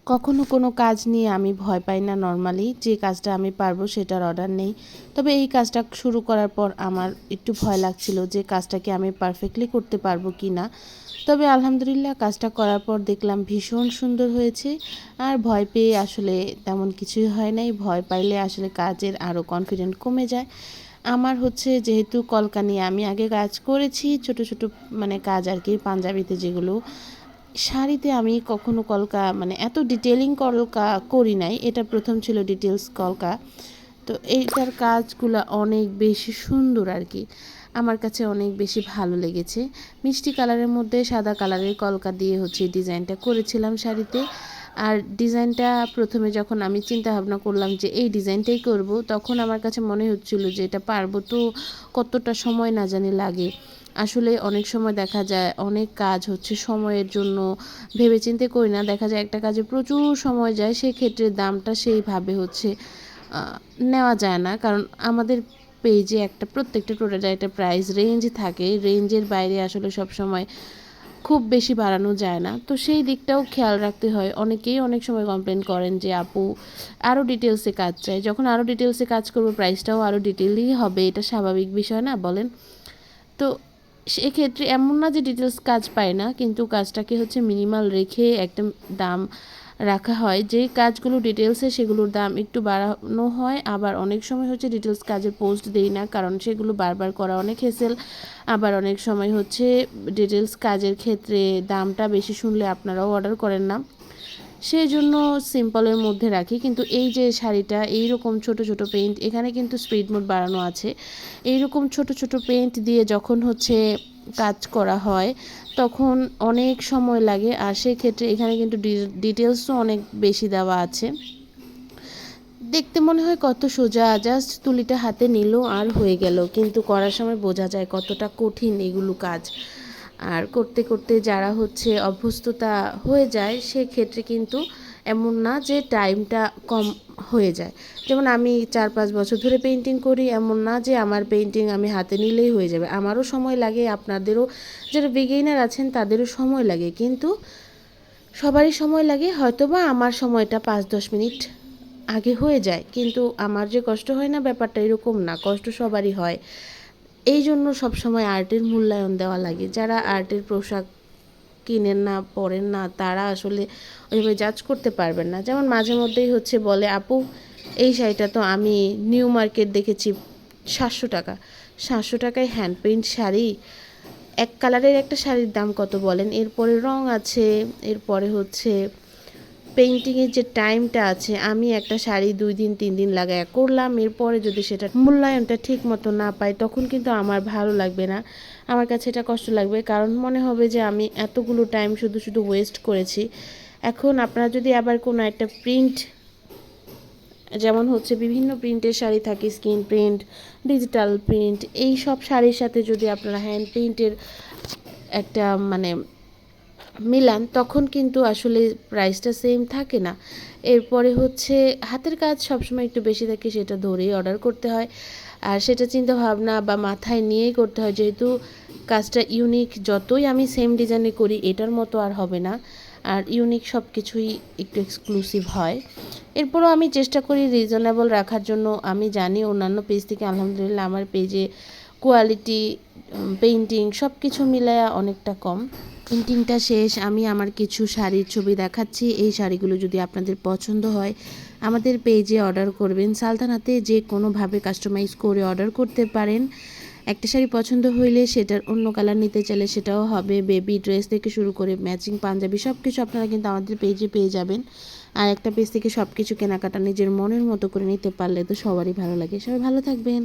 কখনো কোনো কাজ নিয়ে আমি ভয় পাই না নরমালি। যে কাজটা আমি পারবো সেটার অর্ডার নেই। তবে এই কাজটা শুরু করার পর আমার একটু ভয় লাগছিল যে কাজটাকে আমি পারফেক্টলি করতে পারবো কি না। তবে আলহামদুলিল্লাহ কাজটা করার পর দেখলাম ভীষণ সুন্দর হয়েছে। আর ভয় পেয়ে আসলে তেমন কিছুই হয় নাই। ভয় পাইলে আসলে কাজের আরও কনফিডেন্ট কমে যায়। আমার হচ্ছে যেহেতু কলকা নিয়ে আমি আগে কাজ করেছি, ছোট ছোট মানে কাজ আর কি, পাঞ্জাবিতে যেগুলো। শাড়িতে আমি কখনো কলকা মানে এত ডিটেলিং কলকা করি নাই, এটা প্রথম ছিল ডিটেলস কলকা। তো এইটার কাজগুলো অনেক বেশি সুন্দর আর কি, আমার কাছে অনেক বেশি ভালো লেগেছে। মিষ্টি কালারের মধ্যে সাদা কালারের কলকা দিয়ে হচ্ছে ডিজাইনটা করেছিলাম শাড়িতে। আর ডিজাইনটা প্রথমে যখন আমি চিন্তা ভাবনা করলাম যে এই ডিজাইনটাই করব, তখন আমার কাছে মনে হচ্ছিল যে এটা পারবো তো, কতটা সময় না জানি লাগে। আসলে অনেক সময় দেখা যায় অনেক কাজ হচ্ছে সময়ের জন্য ভেবেচিন্তে করি না, দেখা যায় একটা কাজে প্রচুর সময় যায়, সেক্ষেত্রে দামটা সেইভাবে হচ্ছে নেওয়া যায় না। কারণ আমাদের পেজে একটা প্রত্যেকটা প্রোডাক্টের একটা প্রাইস রেঞ্জ থাকে, রেঞ্জের বাইরে আসলে সব সময় খুব বেশি বাড়ানো যায় না। তো সেই দিকটাও খেয়াল রাখতে হয়। অনেকেই অনেক সময় কমপ্লেন করেন যে আপু আরও ডিটেলসে কাজ চাই। যখন আরও ডিটেলসে কাজ করবো প্রাইসটাও আরও ডিটেলই হবে, এটা স্বাভাবিক বিষয় না বলেন? তো সেক্ষেত্রে এমন না যে ডিটেলস কাজ পায় না, কিন্তু কাজটাকে হচ্ছে মিনিমাল রেখে একটা দাম রাখা হয়। যে কাজগুলো ডিটেলসে সেগুলোর দাম একটু বাড়ানো হয়। আবার অনেক সময় হচ্ছে ডিটেলস কাজের পোস্ট দেই না, কারণ সেগুলো বারবার করা অনেক হেসেল। আবার অনেক সময় হচ্ছে ডিটেলস কাজের ক্ষেত্রে দামটা বেশি শুনলে আপনারাও অর্ডার করেন না, সেই জন্য সিম্পলের মধ্যে রাখি। কিন্তু এই যে শাড়িটা এইরকম ছোট ছোট পেইন্ট, এখানে কিন্তু স্পিড মোড বাড়ানো আছে। এইরকম ছোট ছোট পেইন্ট দিয়ে যখন হচ্ছে কাজ করা হয় তখন অনেক সময় লাগে। আর সেক্ষেত্রে এখানে কিন্তু ডিটেলসও অনেক বেশি দেওয়া আছে। দেখতে মনে হয় কত সোজা, জাস্ট তুলিটা হাতে নিল আর হয়ে গেল, কিন্তু করার সময় বোঝা যায় কতটা কঠিন এগুলো কাজ। আর করতে করতে যারা হচ্ছে অভ্যস্ততা হয়ে যায় সেক্ষেত্রে কিন্তু এমন না যে টাইমটা কম হয়ে যায়। যেমন আমি 4-5 বছর ধরে পেইন্টিং করি, এমন না যে আমার পেইন্টিং আমি হাতে নিলেই হয়ে যাবে। আমারও সময় লাগে, আপনাদেরও যারা বিগিনার আছেন তাদেরও সময় লাগে, কিন্তু সবারই সময় লাগে। হয়তোবা আমার সময়টা 5-10 মিনিট আগে হয়ে যায়, কিন্তু আমার যে কষ্ট হয় না ব্যাপারটা এরকম না, কষ্ট সবারই হয়। এই জন্য সবসময় আর্টের মূল্যায়ন দেওয়া লাগে। যারা আর্টের পোশাক কিনেন না, পরেন না, তারা আসলে ওইভাবে জাজ করতে পারবেন না। যেমন মাঝে মধ্যেই হচ্ছে বলে আপু এই শাড়িটা তো আমি নিউ মার্কেট দেখেছি 700 টাকা। 700 টাকায় হ্যান্ড পেইন্ট শাড়ি? এক কালারের একটা শাড়ির দাম কত বলেন? এরপরে রং আছে, এরপরে হচ্ছে পেইন্টিংয়ের যে টাইমটা আছে। আমি একটা শাড়ি 2 দিন 3 দিন লাগায়া করলাম, এরপরে যদি সেটা মূল্যায়নটা ঠিক মতো না পাই তখন কিন্তু আমার ভালো লাগবে না, আমার কাছে এটা কষ্ট লাগবে। কারণ মনে হবে যে আমি এতগুলো টাইম শুধু শুধু ওয়েস্ট করেছি। এখন আপনারা যদি আবার কোনো একটা প্রিন্ট, যেমন হচ্ছে বিভিন্ন প্রিন্টের শাড়ি থাকে, স্কিন প্রিন্ট, ডিজিটাল প্রিন্ট, এই সব শাড়ির সাথে যদি আপনারা হ্যান্ড প্রিন্টের একটা মানে মিলান, তখন কিন্তু আসলে প্রাইসটা সেম থাকে না। এরপরে হচ্ছে হাতের কাজ সবসময় একটু বেশি থাকে, সেটা ধরেই অর্ডার করতে হয়। আর সেটা চিন্তা ভাবনা বা মাথায় নিয়েই করতে হয়, যেহেতু কাজটা ইউনিক। যতই আমি সেম ডিজাইনে করি এটার মতো আর হবে না, আর ইউনিক সব কিছুই একটু এক্সক্লুসিভ হয়। এরপরও আমি চেষ্টা করি রিজনেবল রাখার জন্য। আমি জানি অন্যান্য পেজ থেকে আলহামদুলিল্লাহ আমার পেজে কোয়ালিটি, পেইন্টিং সব কিছু মিলায়া অনেকটা কম। পেইন্টিংটা শেষ, আমি আমার কিছু শাড়ির ছবি দেখাচ্ছি। এই শাড়িগুলো যদি আপনাদের পছন্দ হয় আমাদের পেজে অর্ডার করবেন। সালতানাতে যে কোনোভাবে কাস্টমাইজ করে অর্ডার করতে পারেন। একটা শাড়ি পছন্দ হইলে সেটার অন্য কালার নিতে চাইলে সেটাও হবে। বেবি ড্রেস থেকে শুরু করে ম্যাচিং পাঞ্জাবি সব কিছু আপনারা কিন্তু আমাদের পেজে পেয়ে যাবেন। আর একটা পেজ থেকে সব কিছু কেনাকাটা নিজের মনের মতো করে নিতে পারলে তো সবারই ভালো লাগে। সবাই ভালো থাকবেন।